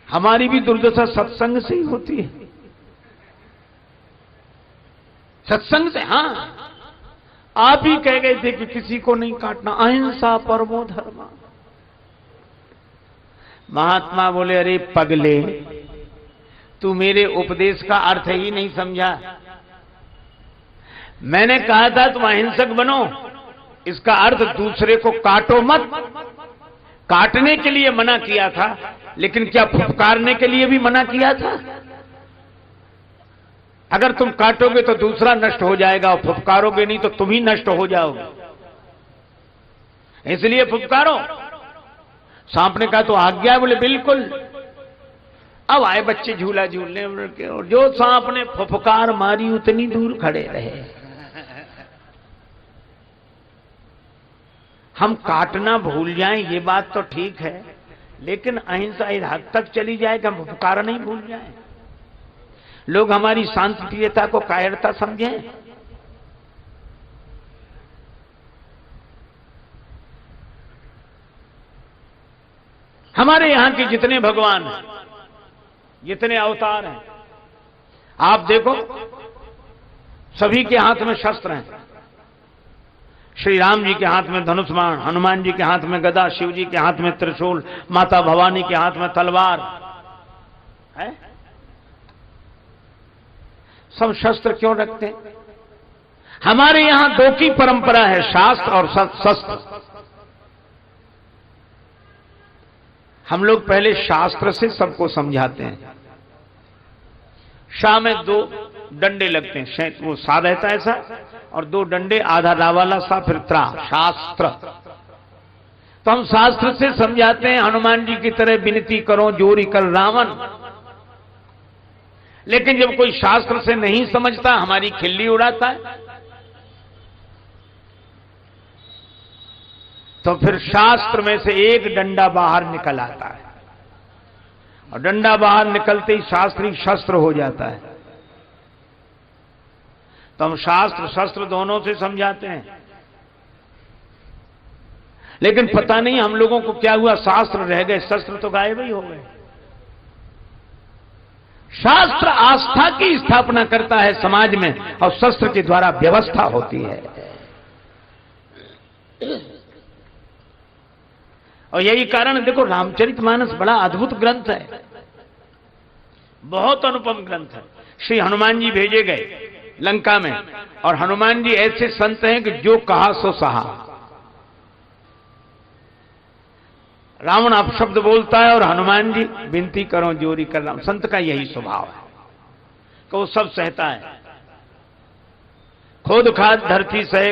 हमारी भी दुर्दशा सत्संग से ही होती है, सत्संग से। हाँ, आप ही कह गए थे कि किसी को नहीं काटना, अहिंसा परमो धर्म। महात्मा बोले, अरे पगले, तू मेरे उपदेश का अर्थ ही नहीं समझा। मैंने कहा था तुम अहिंसक बनो, इसका अर्थ दूसरे को काटो मत। काटने के लिए मना किया था, लेकिन क्या फुफकारने के लिए भी मना किया था? अगर तुम काटोगे तो दूसरा नष्ट हो जाएगा, और फुफकारोगे नहीं तो तुम ही नष्ट हो जाओगे, इसलिए फुफकारो। सांप ने कहा तो आज्ञा है? बोले बिल्कुल। अब आए बच्चे झूला झूलने, और जो सांप ने फुफकार मारी उतनी दूर खड़े रहे। हम काटना भूल जाएं ये बात तो ठीक है, लेकिन अहिंसा इस हद तक चली जाए कि हम फुफकार नहीं भूल जाएं। लोग हमारी शांतिप्रियता को कायरता समझें। हमारे यहां के जितने भगवान हैं, जितने अवतार हैं, आप देखो सभी के हाथ में शस्त्र हैं। श्री राम जी के हाथ में धनुष बाण, हनुमान जी के हाथ में गदा, शिव जी के हाथ में त्रिशूल, माता भवानी के हाथ में तलवार है। सब शस्त्र क्यों रखते हैं? हमारे यहां दो की परंपरा है, शास्त्र और शस्त्र। हम लोग पहले शास्त्र से सबको समझाते हैं। शाह में दो डंडे लगते हैं, वो सा रहता है ऐसा, और दो डंडे, आधा रा वाला सा, फिर त्रा, शास्त्र। तो हम शास्त्र से समझाते हैं, हनुमान जी की तरह विनती करो जोरी कर रावण। लेकिन जब कोई शास्त्र से नहीं समझता, हमारी खिल्ली उड़ाता है, तो फिर शास्त्र में से एक डंडा बाहर निकल आता है, और डंडा बाहर निकलते ही शास्त्री शस्त्र हो जाता है। तो हम शास्त्र शस्त्र दोनों से समझाते हैं। लेकिन पता नहीं हम लोगों को क्या हुआ, शास्त्र रह गए, शस्त्र तो गायब ही हो गए। शास्त्र आस्था की स्थापना करता है समाज में, और शस्त्र के द्वारा व्यवस्था होती है। और यही कारण देखो, रामचरितमानस बड़ा अद्भुत ग्रंथ है, बहुत अनुपम ग्रंथ है। श्री हनुमान जी भेजे गए लंका में, और हनुमान जी ऐसे संत हैं कि जो कहा सो सहा। रावण अपशब्द बोलता है और हनुमान जी विनती करो जोरी कर राम। संत का यही स्वभाव है कि वो सब सहता है। खुद खाद धरती सहे